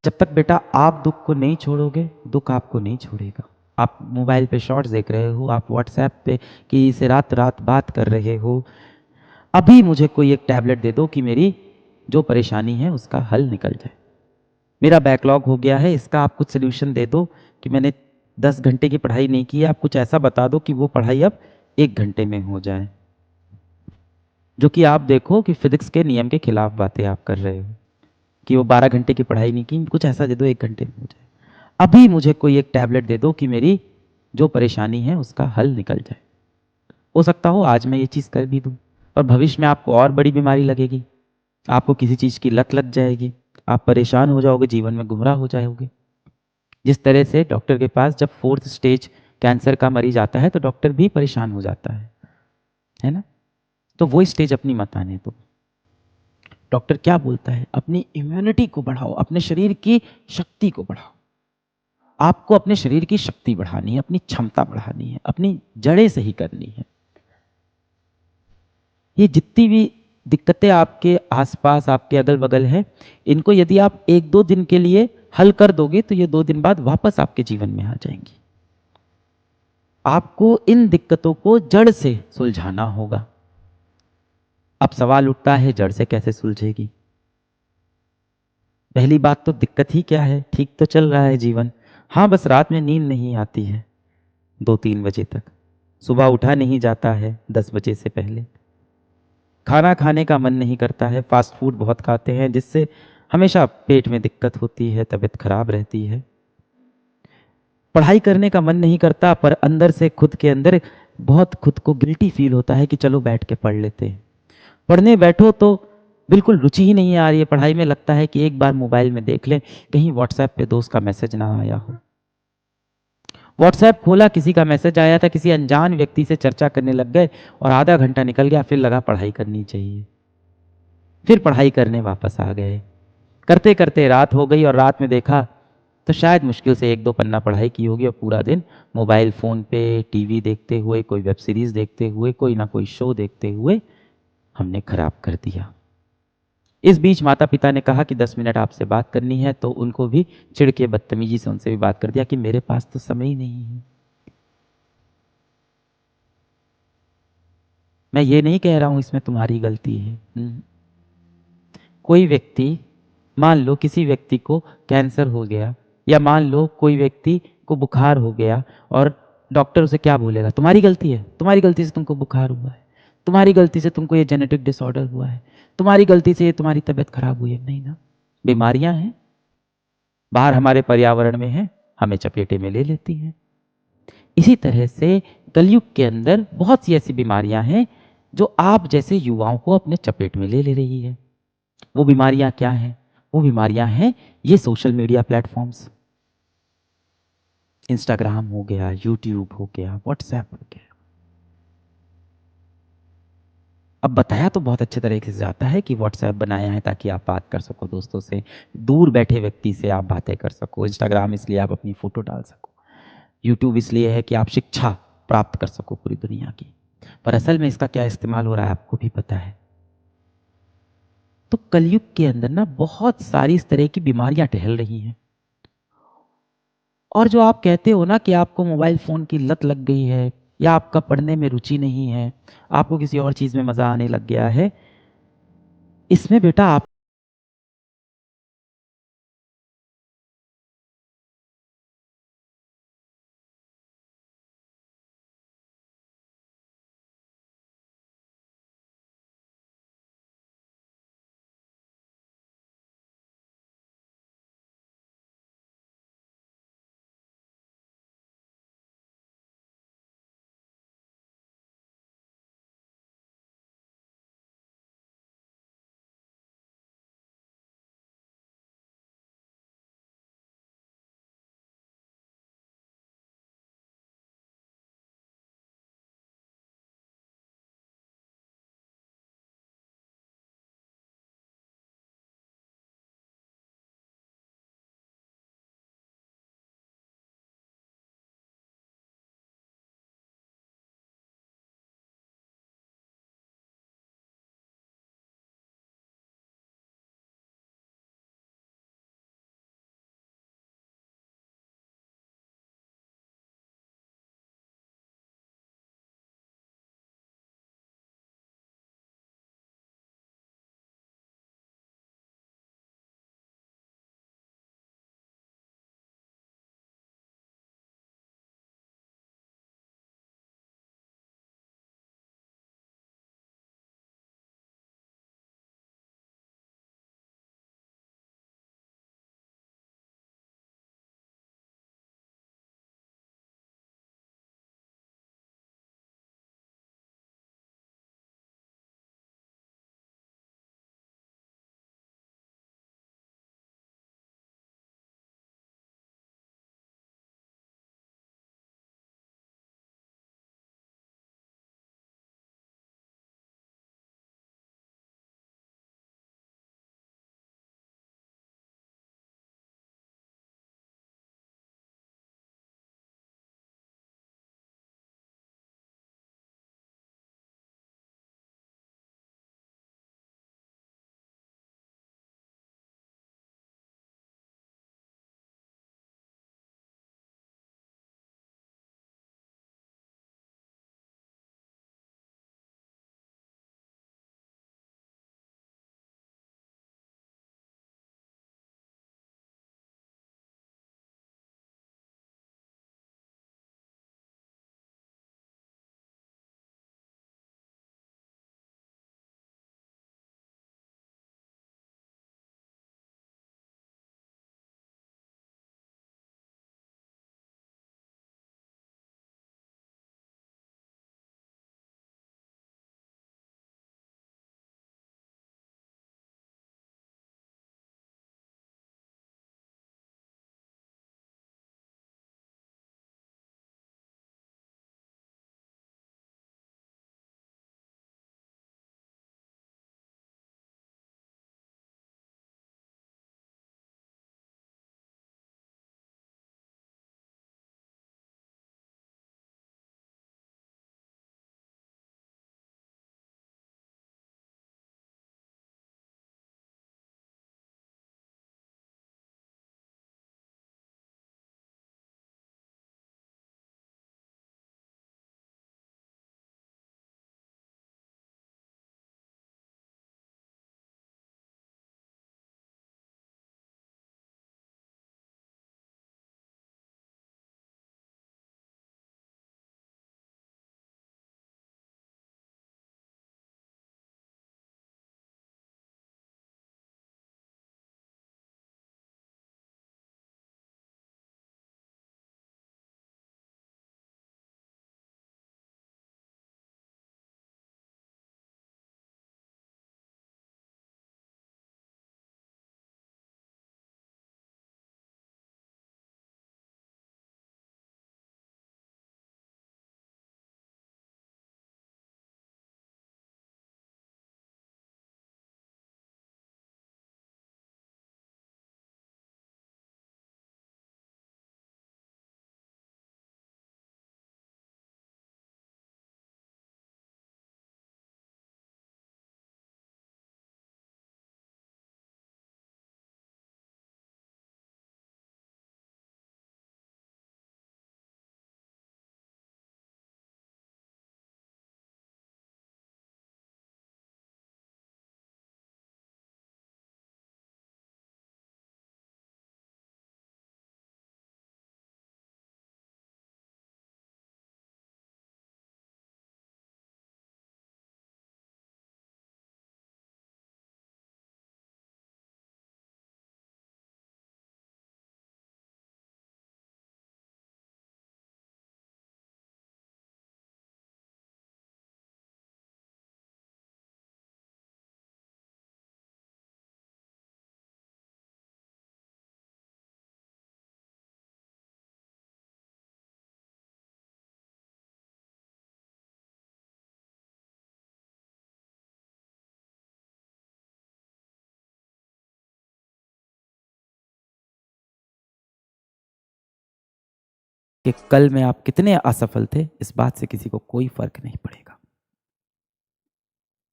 जब तक बेटा आप दुख को नहीं छोड़ोगे, दुख आपको नहीं छोड़ेगा। आप मोबाइल पे शॉर्ट्स देख रहे हो, आप व्हाट्सएप पे किसी से रात रात बात कर रहे हो। अभी मुझे कोई एक टैबलेट दे दो कि मेरी जो परेशानी है उसका हल निकल जाए। मेरा बैकलॉग हो गया है, इसका आप कुछ सोल्यूशन दे दो कि मैंने 10 घंटे की पढ़ाई नहीं की है, आप कुछ ऐसा बता दो कि वो पढ़ाई अब 1 घंटे में हो जाए। जो कि आप देखो कि फिजिक्स के नियम के खिलाफ बातें आप कर रहे हो कि वो 12 घंटे की पढ़ाई नहीं की, कुछ ऐसा दे दो 1 घंटे में हो जाए। अभी मुझे कोई एक टैबलेट दे दो कि मेरी जो परेशानी है उसका हल निकल जाए। हो सकता हो आज मैं ये चीज़ कर भी दूं, और भविष्य में आपको और बड़ी बीमारी लगेगी, आपको किसी चीज़ की लत लग जाएगी, आप परेशान हो जाओगे, जीवन में गुमराह हो जाओगे। जिस तरह से डॉक्टर के पास जब 4th स्टेज कैंसर का मरीज आता है तो डॉक्टर भी परेशान हो जाता है ना? तो वो स्टेज अपनी मत आने दो। डॉक्टर क्या बोलता है? अपनी इम्यूनिटी को बढ़ाओ, अपने शरीर की शक्ति को बढ़ाओ। आपको अपने शरीर की शक्ति बढ़ानी है, अपनी क्षमता बढ़ानी है, अपनी जड़ें सही करनी है। ये जितनी भी दिक्कतें आपके आसपास, आपके अगल बगल है, इनको यदि आप 1-2 दिन के लिए हल कर दोगे तो ये 2 दिन बाद वापस आपके जीवन में आ जाएंगी। आपको इन दिक्कतों को जड़ से सुलझाना होगा। अब सवाल उठता है, जड़ से कैसे सुलझेगी? पहली बात तो दिक्कत ही क्या है? ठीक तो चल रहा है जीवन। हाँ, बस रात में नींद नहीं आती है 2-3 बजे तक। सुबह उठा नहीं जाता है 10 बजे से पहले। खाना खाने का मन नहीं करता है, फास्ट फूड बहुत खाते हैं जिससे हमेशा पेट में दिक्कत होती है, तबीयत खराब रहती है। पढ़ाई करने का मन नहीं करता, पर अंदर से खुद के अंदर बहुत खुद को गिल्टी फील होता है कि चलो बैठ के पढ़ लेते हैं। पढ़ने बैठो तो बिल्कुल रुचि ही नहीं आ रही है पढ़ाई में, लगता है कि एक बार मोबाइल में देख लें, कहीं व्हाट्सएप पे दोस्त का मैसेज ना आया हो। व्हाट्सएप खोला, किसी का मैसेज आया था, किसी अनजान व्यक्ति से चर्चा करने लग गए और आधा घंटा निकल गया, फिर लगा पढ़ाई करनी चाहिए। फिर पढ़ाई करने वापस आ गए। करते करते रात हो गई और रात में देखा तो शायद मुश्किल से 1-2 पन्ना पढ़ाई की होगी और पूरा दिन मोबाइल फ़ोन पे टीवी देखते हुए, कोई वेब सीरीज़ देखते हुए, कोई ना कोई शो देखते हुए हमने खराब कर दिया। इस बीच माता पिता ने कहा कि 10 मिनट आपसे बात करनी है, तो उनको भी चिढ़ के बदतमीजी से उनसे भी बात कर दिया कि मेरे पास तो समय ही नहीं है। मैं ये नहीं कह रहा हूं इसमें तुम्हारी गलती है। कोई व्यक्ति, मान लो किसी व्यक्ति को कैंसर हो गया, या मान लो कोई व्यक्ति को बुखार हो गया, और डॉक्टर उसे क्या बोलेगा? तुम्हारी गलती है, तुम्हारी गलती से तुमको बुखार हुआ है, तुम्हारी गलती से तुमको ये जेनेटिक डिसऑर्डर हुआ है, तुम्हारी गलती से ये तुम्हारी तबीयत खराब हुई है। नहीं ना, बीमारियां हैं, बाहर हमारे पर्यावरण में है, हमें चपेटे में ले लेती हैं। इसी तरह से कलयुग के अंदर बहुत सी ऐसी बीमारियां हैं जो आप जैसे युवाओं को अपने चपेट में ले रही है। वो बीमारियां क्या हैं? वो बीमारियां हैं ये सोशल मीडिया प्लेटफॉर्म्स। इंस्टाग्राम हो गया, यूट्यूब हो गया, व्हाट्सएप हो गया। अब बताया तो बहुत अच्छे तरीके से जाता है कि व्हाट्सएप बनाया है ताकि आप बात कर सको दोस्तों से, दूर बैठे व्यक्ति से आप बातें कर सको। इंस्टाग्राम इसलिए आप अपनी फोटो डाल सको। यूट्यूब इसलिए है कि आप शिक्षा प्राप्त कर सको पूरी दुनिया की। पर असल में इसका क्या इस्तेमाल हो रहा है आपको भी पता है। तो कलयुग के अंदर ना बहुत सारी इस तरह की बीमारियां टहल रही हैं। और जो आप कहते हो ना कि आपको मोबाइल फ़ोन की लत लग गई है, या आपका पढ़ने में रुचि नहीं है, आपको किसी और चीज़ में मज़ा आने लग गया है, इसमें बेटा आप कि कल में आप कितने असफल थे, इस बात से किसी को कोई फर्क नहीं पड़ेगा।